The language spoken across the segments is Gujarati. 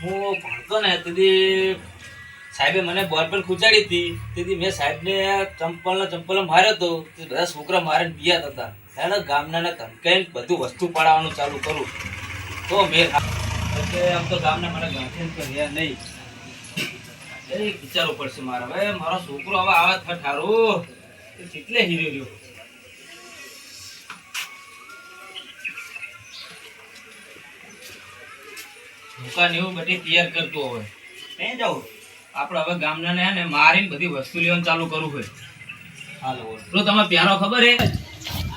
હું ભણતો ને તેથી સાહેબે મને બોલ પણ ખૂંચાડી હતી. તેથી મેં સાહેબને ચંપલ માર્યો હતો. બધા છોકરા મારે પિયા હતા. એને ગામના ધમકાઈને બધું વસ્તુ પાડવાનું ચાલુ કરું તો મેં આમ તો ગામના મને ગાંઠીને રહ્યા નહીં. વિચારવું પડશે મારે. હવે મારો છોકરો હવે આવે ઠારું કેટલે હીરો રહ્યો. દુકાન એવું બધી તૈયાર કરતો હોય કઈ જવું આપણે હવે ગામના ને મારીને બધી વસ્તુ લેવાનું ચાલુ કરવું હોય. હાલો તો તમે પ્યારો ખબર હે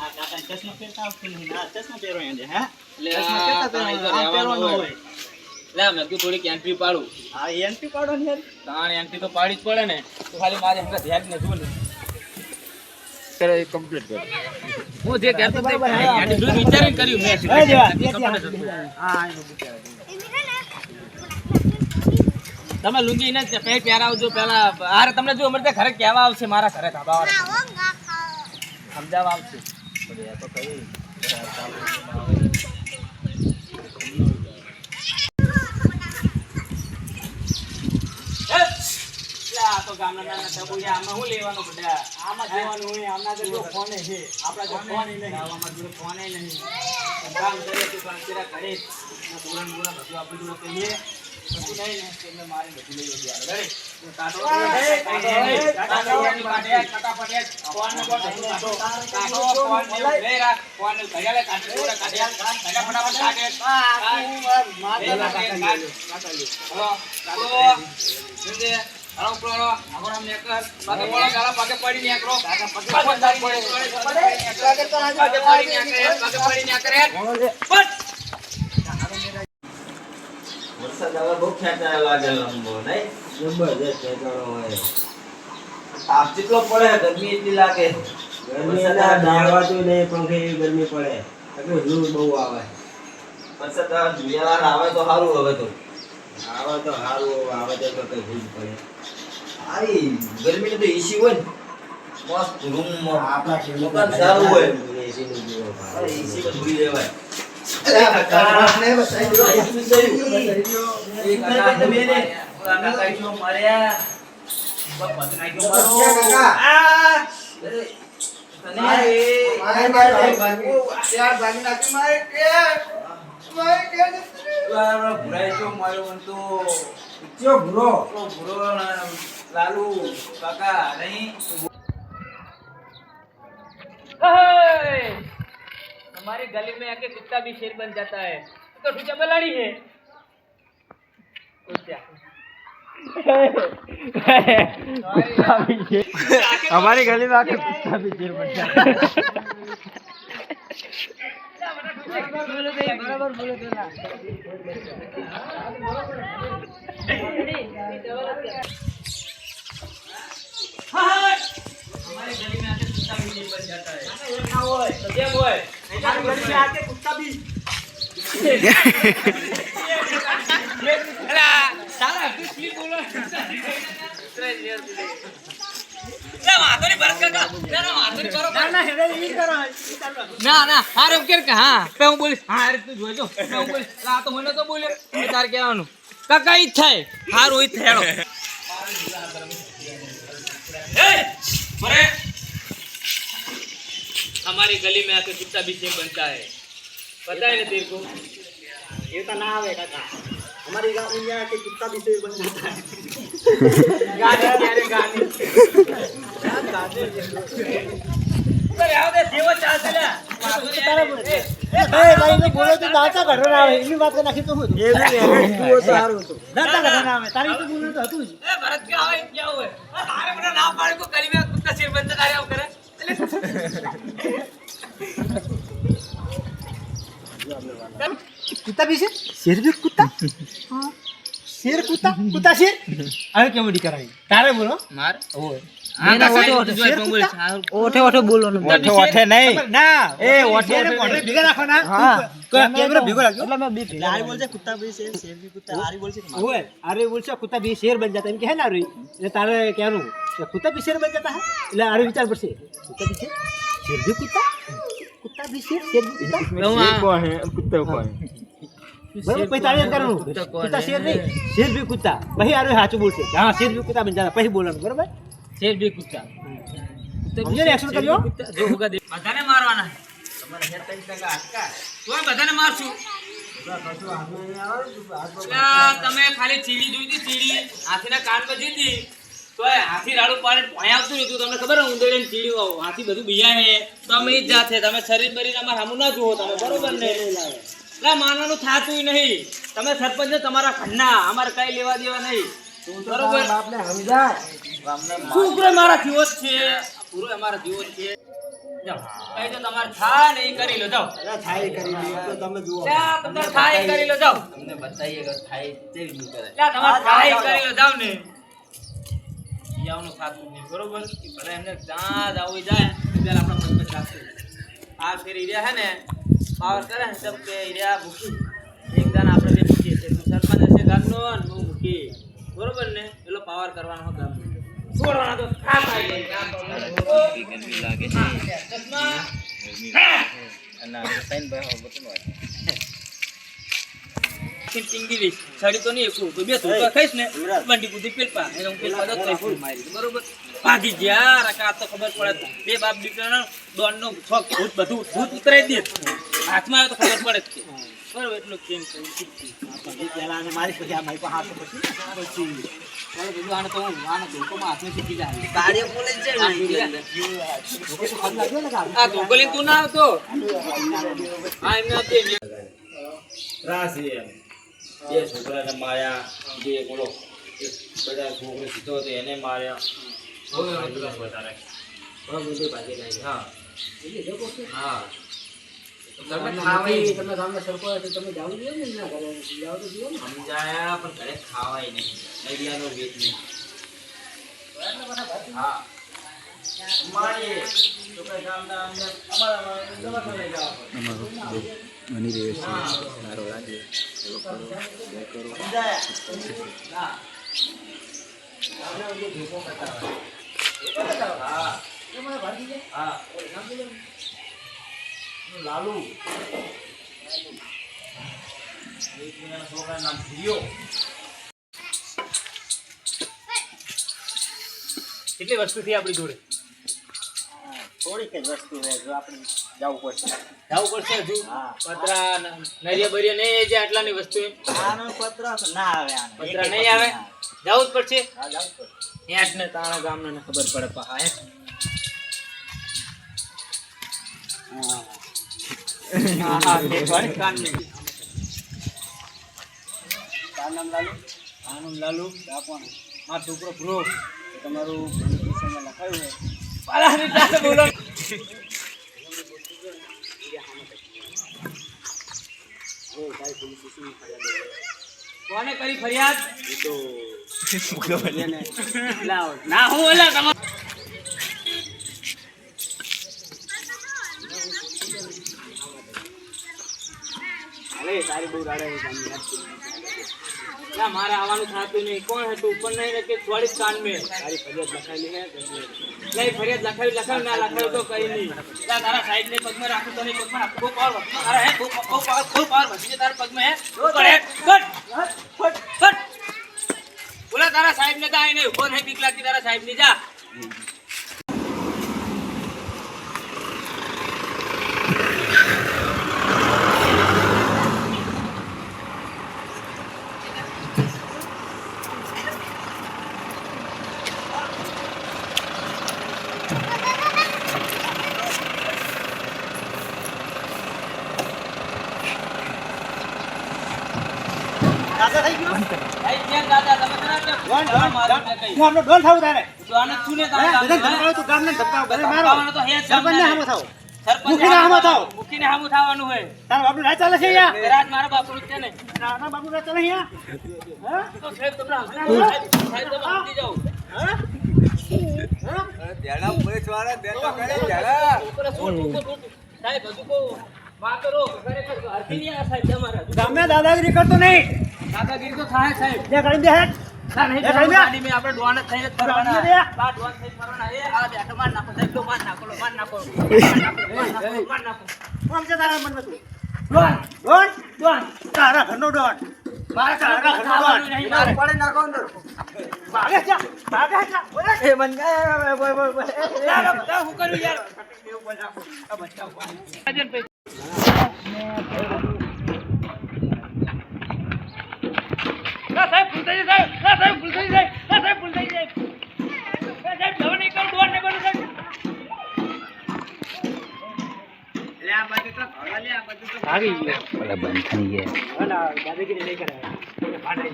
આ કાકા ચશ્મા પહેરતા આવતો નહીં. આ ચશ્મા પહેરો એને હે એટલે ચશ્મા પહેરતા પહેરવાનો હોય. લે મેં તું થોડીક એન્ટ્રી પાડું. હા એન્ટ્રી પાડો ને યાર. તાણ એન્ટ્રી તો પાડી જ પડે ને. તો ખાલી મારે હમણાં ધ્યાન ને જો ને કરે કમ્પ્લીટ કર. હું જે કહેતો તે એન્ટ્રી વિચારીને કર્યું મેં. હા તમે લુંગી ને પહે પ્યાર આવજો પેલા. અરે તમને જો અમારે ઘરે કહેવા આવશે મારા ઘરે ધાબા સમજાવવા આવશે. તો કઈ તો ગામના નાના ટબુયા આમાં શું લેવાનું બધા આમાં લેવાનું હોય. આમના તો જો ફોન છે આપણા જો ફોન નહીં આમાં જો ફોન નહીં કામ કરે તો કામ કર્યા કરે દોરણ દોરણ બધું આપણે જો કહીએ પછી નહીં ને તેમને મારે બધું લઈ ગયા અરે કાટો કાટોની પાટે કાટાપટે ફોન ને કોણ કાટો ફોન ને લે રાખ ફોન ને ઘડિયાળે કાટે પૂરા કાઢ્યા ઘડિયા ફટાફટ કાટે માર કાટો સુંદે આરો પ્રોરો આગળ આમ નેકર પાકે બોલો ગાલા પાકે પડી નેકરો પાકે પડી નેકરે વરસાદ હવે બહુ ખેંચાય લાગે લંબો નહીં જબરજસ્ત ખેંચાણો હોય. તાપ કેટલો પડે ગરમી એટલી લાગે. ગરમી દાવાતું નહીં પંખે ગરમી પડે એટલે ધૂળ બહુ આવે. વરસાદ દુનિયાવાર આવે તો સારું. હવે તો આવે તો સારું આવે તો કઈ ભૂલ પડે. આઈ ગરમી તો એસી હોય ને મસ્ત રૂમ આપણા ખેડૂત સારું હોય. એસી નું જીવો અરે એસી માં ભૂલી જવાય. કાકાને બસાઈ એક કાકા મેને કાકા કાઈયો માર્યા બસ કાઈયો મારો કાકા આ અરે તને મારે યાર ભાગી નાખી મારે કે ભુરાઈ જો માર્યો મન તો ક્યો ભુરો લાલુ કાકા નહીં. हमारी गली में आके कुत्ता भी शेर बन जाता है तो ठुचा बलाड़ी है हमारी गली में आके कुत्ता भी शेर बन जाता है. बराबर बोले तो ना हमारी गली में आके कुत्ता भी शेर बन जाता है. ना होय तो जेम होय हमारी गली में आके कुत्ता भी अला साला किसली बोलो ना माधुरी भरत काका ना माधुरी करो ना हेडे ई करो ना ना अरे केर का हां पे હું બોલીશ હા અરે તું જોજો હું બોલીશ આ તો મને તો બોલે તાર કહેવાનું કાકા ઈ થાય હારું ઈ થેડો ए मरे हमारी गली में आके कुत्ता भी शेर बनता है पता है ना तेरे को. ये तो ना आवे काका हमारी गांव में आके कुत्ता भी शेर बन जाता है. गाने तेरे गाने अरे आओ दे देव चाल चला तारा बोले ए भाई ने बोले तो दाता कर रहा है इनी बात नाखी तो ये भी तू तो हारो तो दाता कर रहा है तारी तो बोले तो तू ए भरत क्या होए अरे मेरा नाम पाड़े को गली में कुत्ता शेर बनता कार्य आओ करे कुत्ता भी शेर भी कुत्ता हां शेर कुत्ता कुत्ता शेर अरे क्या बड़ी कराई तारे बोलो मार ओए ओठे ओठे बोलो ओठे ओठे नहीं ना ए ओठे ओठे भीगा रखो ना हां कैमरा भीगो रखो मतलब मैं भी आरी बोल से कुत्ता भी शेर भी कुत्ता आरी बोल से ओए आरी बोल से कुत्ता भी शेर बन जाता है इनके है ना रे ये तारे क्या नु कुत्ता भी शेर बन जाता है ले आरी विचार पर से कुत्ता भी शेर भी कुत्ता कुत्ता भी शेर भी कुत्ता कौन है कुत्ते कौन है બરોબર પછી તારે એમ કરવાનું કૂતા શેર નહીં શેર બી કૂતા પછી આરો સાચું બોલશે હા શેર બી કૂતા બની જાય પછી બોલવાનું બરોબર શેર બી કૂદતા સમજે ને એક્શન કર્યો જો હોગા દે બધાને મારવાના તમારે હેડ કરી શકા હટકા તોય બધાને મારશું કશું હાથમાં નહીં આવે ને, હાથમાં અલા, તમે ખાલી ચીડી જોઈ હતી ચીડી હાથીના કાનમાં જીતી તોય હાથી રાડું પાડે ભોંય આવતું નતું તમને ખબર ને ઉંદરડી ચીડી હાથી બધું બિયા હે તો અમે ઈ જ જાતે તમે શરીર બરીને અમાર સામું ના જુઓ તમે બરોબર ને એટલે માનવાનું થાતું નહીં તમે સરપંચ ને તમારા ઘરના અમારે કઈ લેવા દેવા નહીં તું તો બરોબર. તારા બાપને સમજાય. ગામને શું કરે મારા જીવો જ છે પૂરો અમારા જીવો જ છે જાઓ કઈ તો તમારે થાય ને એ કરી લો જાઓ અરે થાય કરી લઈએ તો તમે જુઓ. ત્યાં તમને થાય એ કરી લો જાઓ તમને બતાવીએ કે થાય તે રીતનું કરે. ત્યાં તમારે થાય એ કરી લો જાઓ ને યાવનું ખાતું નહીં બરોબર એ ભલે એમને જ્યાં જાવું હોય જાય ત્યારે આપણા મનમાં જાતું આ ફેર ઈર્યા હે ને પાવર કરે ને તબ કે ઈર્યા મૂકી એક દાન આપણે બે મૂકીએ છીએ તું સરપંચ હશે ગામનો ને હું મૂકી બરોબર ને પેલો પાવર કરવાનો હતો ગામનો છોડવાના તો ખાસ આવી ટીંગી છડી તો નહીં એકલું તો બે ધોકા ખાઈશ ને બંડી કુદી પેલપા એને હું પેલપા દો તો ફૂલ મારી બરોબર ભાગી ગયા રકા તો ખબર પડે બે બાપ દીકરાનો દોડનો છોક ભૂત બધું ભૂત ઉતરાઈ દે હાથમાં આવે તો ખબર પડે જ કે બરોબર એટલું કેમ પેલા આને મારી પછી આ મારી પાસે હાથ પછી બધું આને તો હું આને ધોકોમાં હાથને શીખી જાય કાર્ય બોલે છે ને આ ધોકો લઈને તું ના આવતો હા એમને આપીએ રાશિ એમ. બે છોકરાને માર્યા જે બોલો એક બધા છોકરો સીધો હતો એને માર્યા વધારે હા હા તમે ખાવાય તમે ગામના સરપંચ તમે જાવ જોઈએ ને ના ઘરે જાવ તો જોઈએ ને. સમજાયા પણ ઘરે ખાવાય નહીં નડિયાનો વેચ નહીં હા મારીએ તો કઈ ગામના અંદર અમારા દવાખાને જવા પડે. હા. સમજાયા? હા. ગામના જે ધોકો કરતા હોય. ધોકો કરતા હોય. હા. હા. લાલુ એક મહિનાના છોકરાનું નામ ભૂરિયો. કેટલી વસ્તુ થી આપણી જોડે થોડીક જ વસ્તુ છે જો આપણે જવું પડશે જવું પડશે હજુ હા. પતરા નરિયા બરિયા નહીં જે આટલાની વસ્તુ એમ આનો પત્ર ના આવે આનો પતરા નહીં આવે જવું જ પડશે હા જવું પડશે હેઠ ને તારા ગામને ખબર પડે પા હેઠ હા હા તે ઘણી કાન નહીં આનંદ લાલુ આનંદ લાલુ આપવાનો મારો છોકરો ભૂરો તમારું વિષયમાં લખાયું હોય પાલાની પાસે બોલો કોને કરી ફરિયાદ ના હું ઓલા તમારે અરે તારી બહુ રાડે ના મારે આવવાનું થતું નહીં કોણ હતું પણ નહીં ને કે થોડી કાન મેં તારી ફરિયાદ લખાયેલી હે નહીં ફરિયાદ લખાવી ના લખાવી તો કઈ નહીં ત્યાં તારા સાઈડ ને પગમાં રાખું તો નહીં પગમાં રાખું બહુ પાવર વધશે તારા હે બહુ પાવર વધશે તારા પગમાં હે કટ બોલા તારા સાહેબ ને તા નહીં ઉભો નહીં બીક લાગતી તારા સાહેબ ની જા દાદા થઈ ગયો ભાઈ કેમ દાદા તમે કરા મારું ને કઈ હું આપણો ડોલ થાવ તારે તો આને શું ને બધા ધમકાવો તું ગામને ધમકાવો ઘરે મારો ધમકાવવાનો તો હે જ સરપંચને હામો થાવ સરપંચ મૂકીને હામો થાવ મૂકીને હામું થવાનું હોય તારા બાપનું રાજ ચાલે છે અહીંયા રાત મારા બાપનું છે ને તારા બાપનું રાજ ચાલે અહીંયા હા તો સાહેબ તમે સાહેબ તમે સમજી જાઓ હા ધ્યાના પોલીસ વાળા દેતો કરે ધ્યાના. સાહેબ હજુ કો વાત કરો ખરેખર હરખી નહીં આ સાહેબ તમારા ગામે દાદાગીરી કરતો નહીં દાદાગીરી તો થાય સાહેબ જે કરી દે હેડ ના નહીં એ ખાલી ગાડી મેં આપણે ડોન જ થઈને જ ફરવાના ડોન જ રે. બા ડોન થઈને ફરવાના એ આ બેઠો માર નાખો સાહેબ તો માર નાખો માર નાખો માર નાખો કોણ છે તારા મનમાં તું ડોન ડોન ડોન તારા ઘરનો ડોન મારા ઘરનો ખાવાનું ડોન નહીં મારે. પડે નાખો અંદર. ભાગે જા બોલે એ બંધ કર. હું કરું યાર ના સાહેબ ભૂલ થઈ જાય ના સાહેબ ભૂલ થઈ જાય ના સાહેબ ભૂલ થઈ જાય સાહેબ જવા નહીં કરું ડોર ને બનું સાહેબ લે આ બાજુ તો ભરવા લે આ બાજુ તો ભાગી ગયો પેલા બંધ થઈ ગયા હલા દાદાગીરી નહીં કરે ભાડાઈ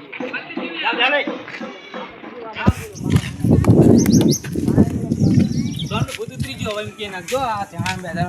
ગયો ચાલ ચાલ ડોર ભૂત ઉતરી ગયો હવે એમ કે નાખજો આ ધ્યાન બેઠા